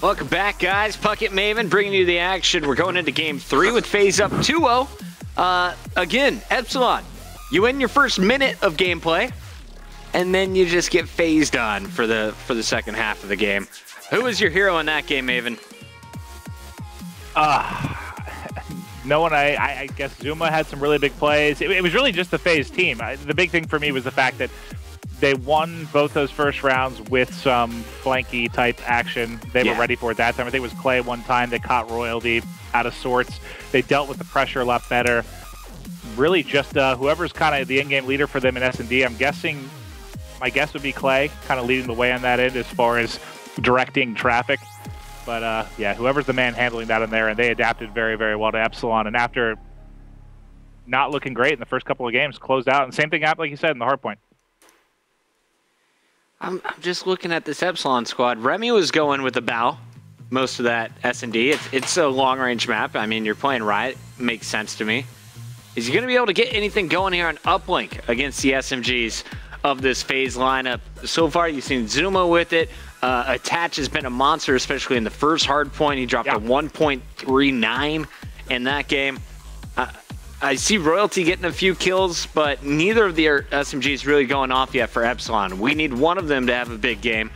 Welcome back, guys. Puckett Maven bringing you the action. We're going into Game 3 with FaZe up 2-0. Again, Epsilon, you win your first minute of gameplay, and then you just get phased on for the second half of the game. Who was your hero in that game, Maven? No one. I guess Zuma had some really big plays. It was really just the FaZe team. The big thing for me was the fact that they won both those first rounds with some flanky type action. They were ready for it that time. I think it was Clay one time. They caught Royalty out of sorts. They dealt with the pressure a lot better. Really just whoever's kind of the in-game leader for them in S&D, I'm guessing, my guess would be Clay, kind of leading the way on that end as far as directing traffic. But yeah, whoever's the man handling that in there, and they adapted very, very well to Epsilon. And after not looking great in the first couple of games, closed out. And same thing happened, like you said, in the hardpoint. I'm just looking at this Epsilon squad. Remy was going with the bow most of that S&D. It's a long-range map. I mean, you're playing Riot. Makes sense to me. Is he going to be able to get anything going here on uplink against the SMGs of this FaZe lineup? So far, you've seen Zuma with it. Attach has been a monster, especially in the first hard point. He dropped a 1.39 in that game. I see Royalty getting a few kills, but neither of the SMGs really going off yet for Epsilon. We need one of them to have a big game.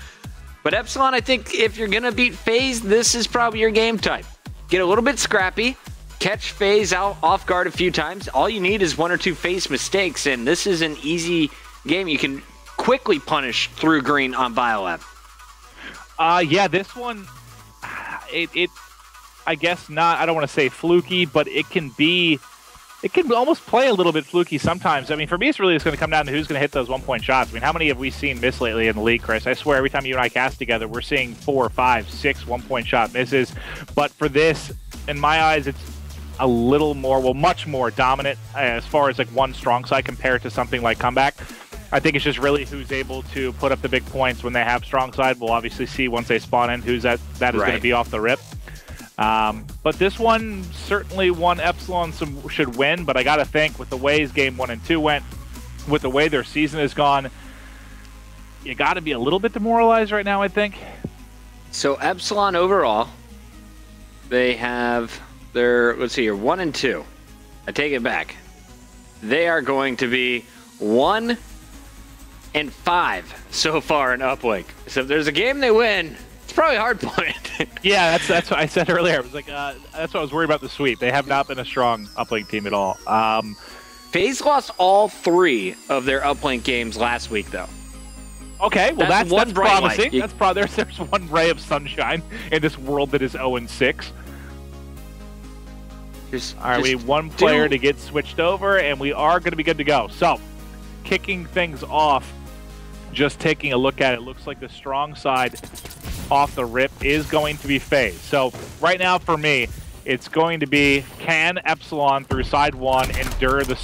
But Epsilon, I think if you're going to beat FaZe, this is probably your game type. Get a little bit scrappy, catch FaZe out off guard a few times. All you need is one or two FaZe mistakes, and this is an easy game. You can quickly punish through green on Biolab. Yeah, this one, I guess not, I don't want to say fluky, but it can almost play a little bit fluky sometimes. I mean, for me, it's really just going to come down to who's going to hit those one-point shots. I mean, how many have we seen miss lately in the league, Chris? I swear every time you and I cast together, we're seeing 4, 5, 6 one-point shot misses. But for this, in my eyes, it's a little more, well, much more dominant as far as like one strong side compared to something like Comeback. I think it's just really who's able to put up the big points when they have strong side. We'll obviously see once they spawn in who's that is going to be off the rip. But this one, certainly one Epsilon should win, but I got to think with the ways game 1 and 2 went, with the way their season has gone, you got to be a little bit demoralized right now, I think. So Epsilon overall, they have their, let's see here, 1 and 2. I take it back. They are going to be 1 and 5 so far in uplink. So if there's a game they win, it's probably hard point. Yeah, that's what I said earlier. I was like, that's what I was worried about the sweep. They have not been a strong uplink team at all. FaZe lost all 3 of their uplink games last week, though. Okay, well that's promising. Light. There's one ray of sunshine in this world that is 0-6. All right, we need one player to get switched over, and we are going to be good to go. So, kicking things off, just taking a look at it, looks like the strong side off the rip is going to be FaZe. So right now for me, it's going to be, can Epsilon through side 1 endure the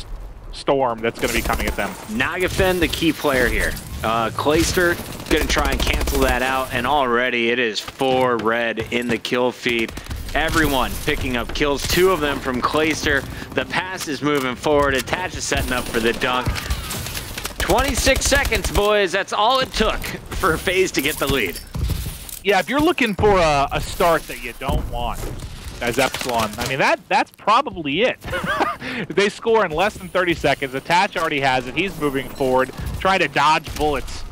storm that's going to be coming at them? Nagafen, the key player here. Clayster going to try and cancel that out, and already it is 4 red in the kill feed. Everyone picking up kills, 2 of them from Clayster. The pass is moving forward. Attach is setting up for the dunk. 26 seconds, boys. That's all it took for FaZe to get the lead. Yeah, if you're looking for a start that you don't want as Epsilon, I mean, that's probably it. They score in less than 30 seconds. Attach already has it. He's moving forward, trying to dodge bullets.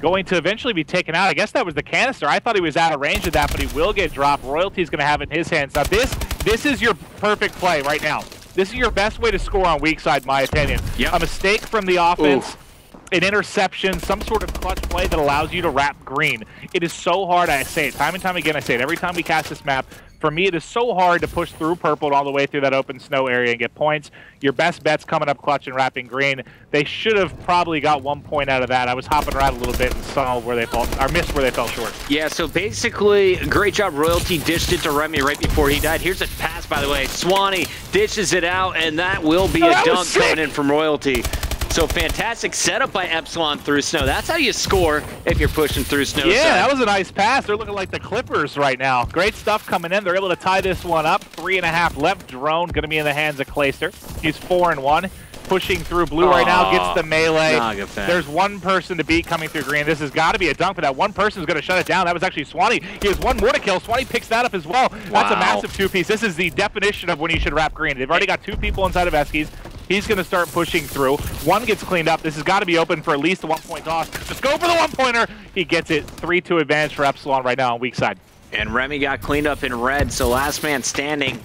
Going to eventually be taken out. I guess that was the canister. I thought he was out of range of that, but he will get dropped. Royalty's going to have it in his hands. Now, this is your perfect play right now. This is your best way to score on weak side, in my opinion. Yep. A mistake from the offense, an interception, some sort of clutch play that allows you to wrap green. It is so hard. I say it time and time again. I say it every time we cast this map. For me, it is so hard to push through purple all the way through that open snow area and get points. Your best bet's coming up clutch and wrapping green. They should have probably got 1 point out of that. I was hopping around a little bit and saw where they missed where they fell short. Yeah, so basically, great job. Royalty dished it to Remy right before he died. Here's a pass, by the way. Swanee dishes it out, and that will be a dunk coming in from Royalty. So fantastic setup by Epsilon through snow. That's how you score if you're pushing through snow. Yeah, that was a nice pass. They're looking like the Clippers right now. Great stuff coming in. They're able to tie this one up. 3.5 left. Drone going to be in the hands of Clayster. He's 4-1. pushing through blue right now, gets the melee. Nagafan. There's one person to beat coming through green. This has got to be a dunk, but that one person is going to shut it down. That was actually Swanee. He has one more to kill. Swanee picks that up as well. That's a massive two-piece. This is the definition of when you should wrap green. They've already got 2 people inside of Eskies. He's going to start pushing through. One gets cleaned up. This has got to be open for at least a 1-point toss. Just go for the 1-pointer. He gets it. 3-2 advantage for Epsilon right now on weak side. And Remy got cleaned up in red, so last man standing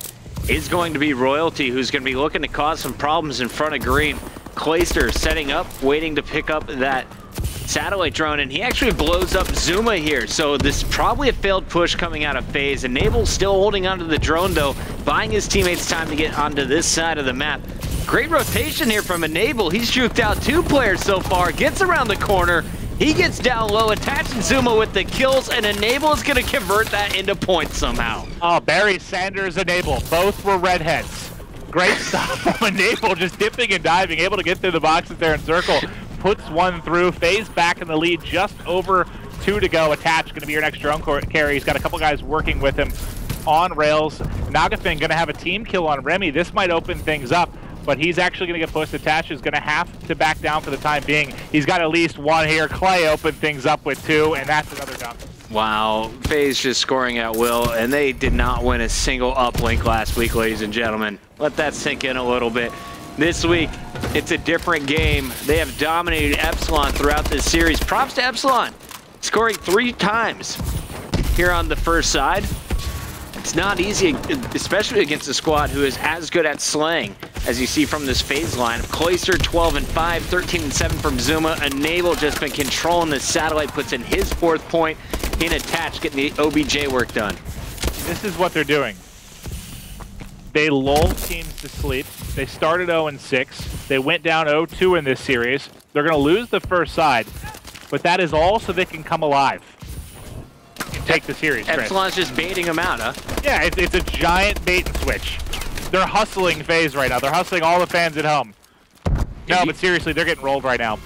is going to be Royalty, who's going to be looking to cause some problems in front of green. Clayster setting up, waiting to pick up that satellite drone, and he actually blows up Zuma here. So this is probably a failed push coming out of FaZe. Enable still holding onto the drone, though, buying his teammates time to get onto this side of the map. Great rotation here from Enable. He's juked out 2 players so far, gets around the corner. He gets down low, attaching Zuma with the kills, and Enable is going to convert that into points somehow. Oh, Barry Sanders, Enable. Both were redheads. Great stuff from Enable, just dipping and diving, able to get through the boxes there in circle. Puts one through. FaZe back in the lead, just over 2 to go. Attach, going to be your next drone carry. He's got a couple guys working with him on rails. Nagafin going to have a team kill on Remy. This might open things up, but he's actually going to get pushed. Attach is going to have to back down for the time being. He's got at least 1 here. Clay opened things up with 2, and that's another dunk. Wow, FaZe just scoring at will, and they did not win a single uplink last week, ladies and gentlemen. Let that sink in a little bit. This week, it's a different game. They have dominated Epsilon throughout this series. Props to Epsilon, scoring 3 times here on the first side. It's not easy, especially against a squad who is as good at slaying, as you see from this FaZe line. Clayster 12-5, 13-7 from Zuma. Enable just been controlling the satellite, puts in his 4th point. In attach, getting the OBJ work done. This is what they're doing. They lull teams to sleep. They started 0-6. They went down 0-2 in this series. They're going to lose the first side, but that is all so they can come alive. Take the series, Chris. Epsilon's just baiting them out, huh? Yeah, it's a giant bait and switch. They're hustling FaZe right now. They're hustling all the fans at home. No, but seriously, they're getting rolled right now.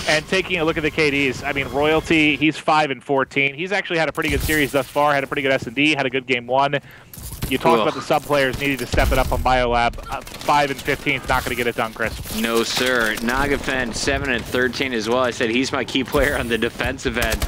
And taking a look at the KDs, I mean, Royalty, he's 5-14. He's actually had a pretty good series thus far, had a pretty good S&D, had a good game 1. You talked about the sub players needing to step it up on BioLab. 5-15 is not going to get it done, Chris. No, sir. Nagafen, 7-13 as well. I said he's my key player on the defensive end.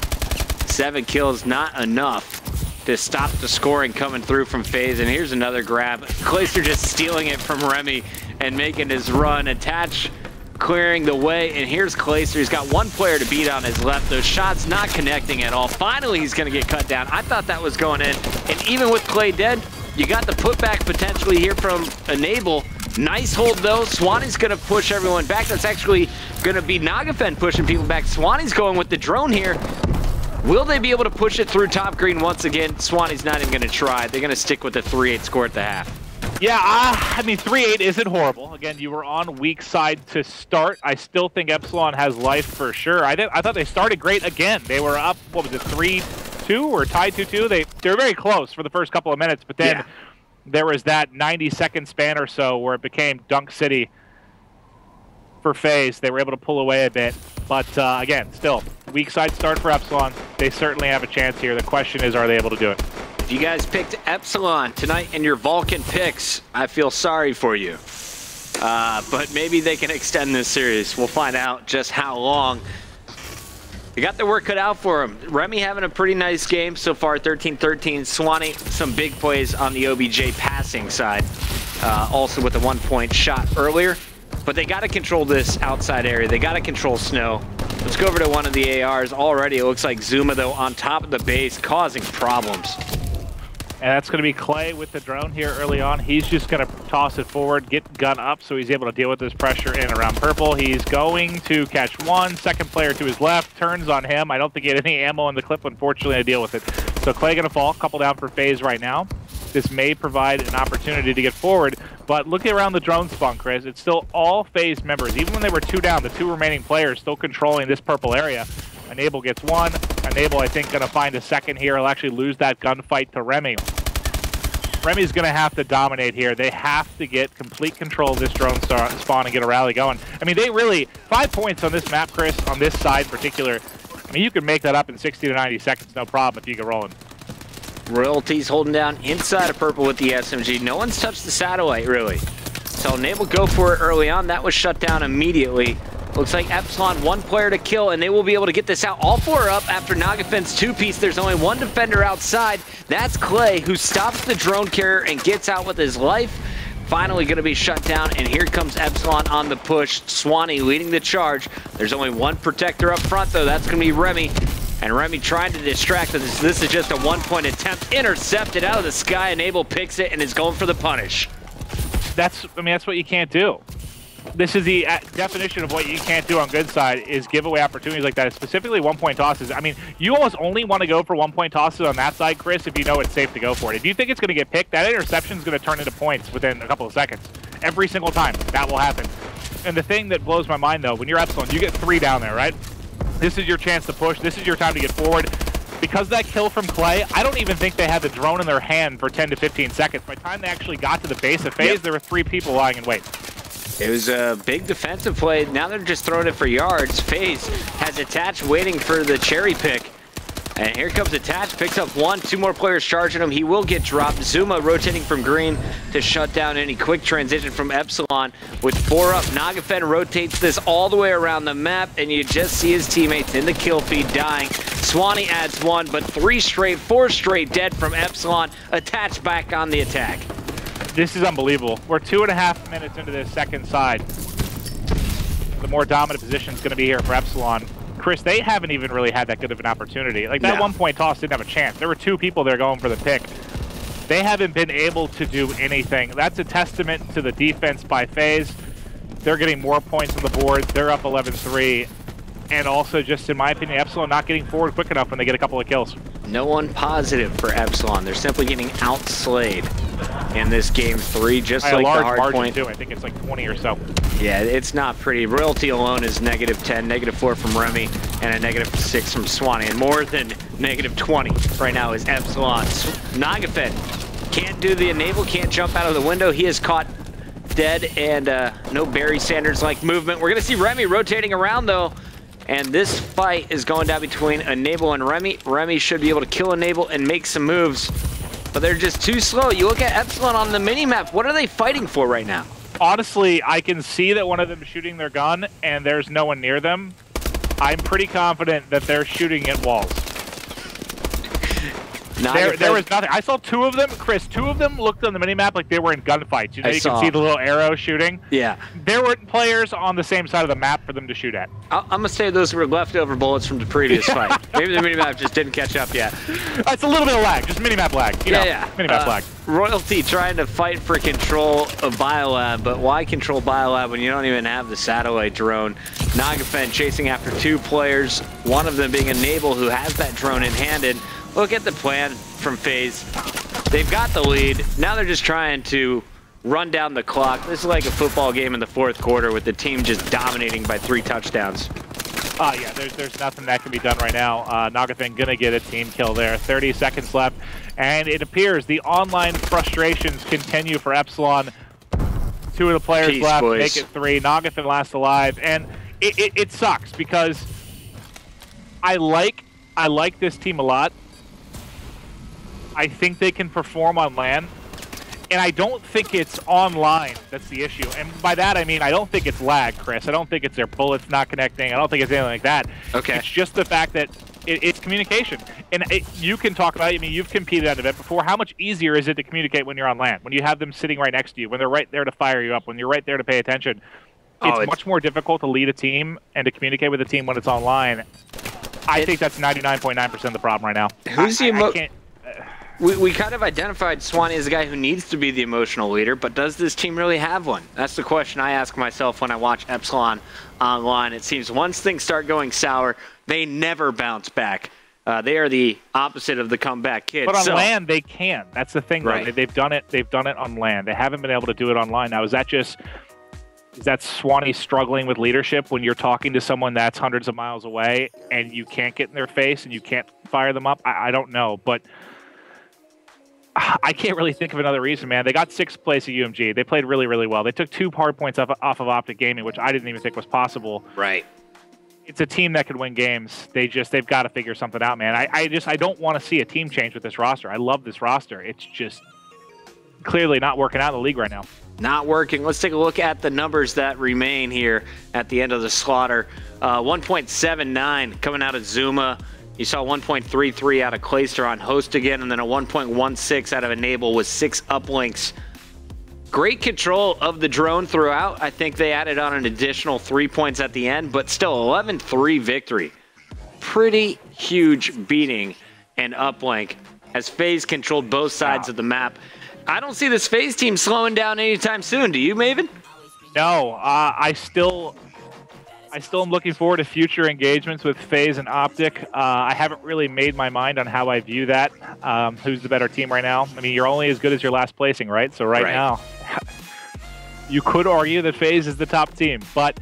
7 kills, not enough to stop the scoring coming through from FaZe. And here's another grab. Clayster just stealing it from Remy and making his run. Attach clearing the way, and here's Clayster. He's got 1 player to beat on his left. Those shots not connecting at all. Finally, he's going to get cut down. I thought that was going in, and even with Clay dead, you got the putback potentially here from Enable. Nice hold, though. Swanee's going to push everyone back. That's actually going to be Nagafen pushing people back. Swanee's going with the drone here. Will they be able to push it through top green once again? Swanee's not even going to try. They're going to stick with the 3-8 score at the half. Yeah, I mean, 3-8 isn't horrible. Again, you were on weak side to start. I still think Epsilon has life for sure. I thought they started great again. They were up, what was it, 3-2 or tied 2-2? They were very close for the first couple of minutes, but then there was that 90-second span or so where it became Dunk City for FaZe. They were able to pull away a bit. But again, still, weak side start for Epsilon. They certainly have a chance here. The question is, are they able to do it? If you guys picked Epsilon tonight in your Vulcan picks, I feel sorry for you. But maybe they can extend this series. We'll find out just how long. They got their work cut out for them. Remy having a pretty nice game so far, 13-13. Swanee, some big plays on the OBJ passing side. Also with a 1-point shot earlier. But they got to control this outside area. They got to control Snow. Let's go over to one of the ARs. Already, it looks like Zuma, though, on top of the base, causing problems. And that's going to be Clay with the drone here early on. He's just going to toss it forward, get gun up, so he's able to deal with this pressure in around purple. He's going to catch 1. Second player to his left, turns on him. I don't think he had any ammo in the clip, unfortunately, to deal with it. So Clay going to fall, couple down for FaZe right now. This may provide an opportunity to get forward, but look around the drone spawn, Chris. It's still all FaZe members. Even when they were 2 down, the 2 remaining players still controlling this purple area. Enable gets 1. Enable, I think, going to find a second here. He'll actually lose that gunfight to Remy. Remy's going to have to dominate here. They have to get complete control of this drone spawn and get a rally going. I mean, they really, 5 points on this map, Chris, on this side in particular. I mean, you can make that up in 60 to 90 seconds, no problem if you get rolling. Royalty's holding down inside of purple with the SMG. No one's touched the satellite, really. So Enable go for it early on. That was shut down immediately. Looks like Epsilon, one player to kill, and they will be able to get this out. All four are up after Nagafin's two-piece. There's only one defender outside. That's Clay, who stops the drone carrier and gets out with his life. Finally going to be shut down, and here comes Epsilon on the push. Swanee leading the charge. There's only one protector up front, though. That's going to be Remy. And Remy trying to distract us. This is just a one-point attempt. Intercepted out of the sky. Enable picks it and is going for the punish. That's what you can't do. This is the definition of what you can't do on good side, is give away opportunities like that, specifically one-point tosses. I mean, you almost only want to go for one-point tosses on that side, Chris, if you know it's safe to go for it. If you think it's going to get picked, that interception is going to turn into points within a couple of seconds. Every single time, that will happen. And the thing that blows my mind, though, when you're Epsilon, you get 3 down there, right? This is your chance to push. This is your time to get forward. Because that kill from Clay, I don't even think they had the drone in their hand for 10 to 15 seconds. By the time they actually got to the base of FaZe, there were 3 people lying in wait. It was a big defensive play. Now they're just throwing it for yards. FaZe has Attach waiting for the cherry pick. And here comes Attach, picks up 1, 2 more players charging him. He will get dropped. Zuma rotating from green to shut down any quick transition from Epsilon. With 4 up, Nagafen rotates this all the way around the map, and you just see his teammates in the kill feed dying. Swanee adds 1, but 3 straight, 4 straight dead from Epsilon. Attach back on the attack. This is unbelievable. We're 2.5 minutes into this second side. The more dominant position is going to be here for Epsilon. Chris, they haven't even really had that good of an opportunity. Like, that one-point toss didn't have a chance. There were 2 people there going for the pick. They haven't been able to do anything. That's a testament to the defense by FaZe. They're getting more points on the board. They're up 11-3. And also, just in my opinion, Epsilon not getting forward quick enough when they get a couple of kills. No one positive for Epsilon. They're simply getting outslayed in this game 3, just like the hard point. Too. I think it's like 20 or so. Yeah, it's not pretty. Royalty alone is -10, -4 from Remy, and a -6 from Swanee. And more than -20 right now is Epsilon. Nagafen can't do the enable, can't jump out of the window. He is caught dead, and no Barry Sanders-like movement. We're going to see Remy rotating around, though. And this fight is going down between Enable and Remy. Remy should be able to kill Enable and make some moves, but they're just too slow. You look at Epsilon on the minimap. What are they fighting for right now? Honestly, I can see that one of them is shooting their gun, and there's no one near them. I'm pretty confident that they're shooting at walls. There was nothing. I saw 2 of them, Chris. 2 of them looked on the minimap like they were in gunfights. You know, you can see the little arrow shooting. Yeah. There weren't players on the same side of the map for them to shoot at. I'm gonna say those were leftover bullets from the previous fight. Maybe the minimap just didn't catch up yet. It's a little bit of lag, just minimap lag. You know, minimap lag. Royalty trying to fight for control of Biolab, but why control Biolab when you don't even have the satellite drone? Nagafen chasing after 2 players, one of them being Enable, who has that drone in hand. And look at the plan from FaZe. They've got the lead. Now they're just trying to run down the clock. This is like a football game in the 4th quarter with the team just dominating by 3 touchdowns. Yeah, there's nothing that can be done right now. Nagafen gonna get a team kill there. 30 seconds left, and it appears the online frustrations continue for Epsilon. 2 of the players left, boys. Make it 3. Nagafen last alive, and it sucks because I like this team a lot. I think they can perform on LAN, and I don't think it's online that's the issue. And by that, I mean, I don't think it's lag, Chris. I don't think it's their bullets not connecting. I don't think it's anything like that. Okay. It's just the fact that it's communication. And you can talk about it. I mean, you've competed at an event before. How much easier is it to communicate when you're on LAN? When you have them sitting right next to you, when they're right there to fire you up, when you're right there to pay attention. It's much more difficult to lead a team and to communicate with a team when it's online. I think that's 99.9% of the problem right now. Who's the We kind of identified Swanee as a guy who needs to be the emotional leader, but does this team really have one? That's the question I ask myself when I watch Epsilon online. It seems once things start going sour, they never bounce back. They are the opposite of the comeback kid. But on LAN, they can. That's the thing, right? Though. They've done it. They've done it on LAN. They haven't been able to do it online. Now, is that Swanee struggling with leadership when you're talking to someone that's hundreds of miles away and you can't get in their face and you can't fire them up? I don't know, but I can't really think of another reason, man. They got 6th place at UMG. They played really, really well. They took 2 hard points off of Optic Gaming, which I didn't even think was possible. Right. It's a team that could win games. They've got to figure something out, man. I don't want to see a team change with this roster. I love this roster. It's just clearly not working out in the league right now. Not working. Let's take a look at the numbers that remain here at the end of the slaughter. 1.79 coming out of Zuma. You saw 1.33 out of Clayster on host again, and then a 1.16 out of Enable with 6 uplinks. Great control of the drone throughout. I think they added on an additional 3 points at the end, but still 11-3 victory. Pretty huge beating and uplink as FaZe controlled both sides of the map. I don't see this FaZe team slowing down anytime soon. Do you, Maven? No, I still am looking forward to future engagements with FaZe and Optic. I haven't really made my mind on how I view that. Who's the better team right now? I mean, you're only as good as your last placing, right? So right now, you could argue that FaZe is the top team, but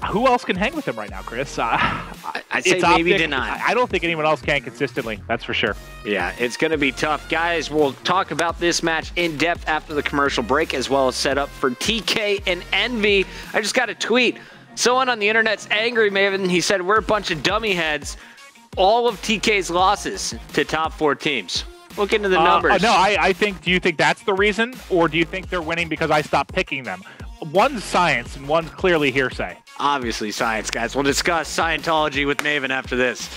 who else can hang with them right now, Chris? I'd say maybe Deny. I don't think anyone else can consistently, that's for sure. Yeah, it's going to be tough. Guys, we'll talk about this match in depth after the commercial break, as well as set up for TK and Envy. I just got a tweet. Someone on the internet's angry, Maven. He said, we're a bunch of dummy heads. All of TK's losses to top 4 teams. Look into the numbers. No, I think, do you think that's the reason? Or do you think they're winning because I stopped picking them? One's science and one's clearly hearsay. Obviously science, guys. We'll discuss Scientology with Maven after this.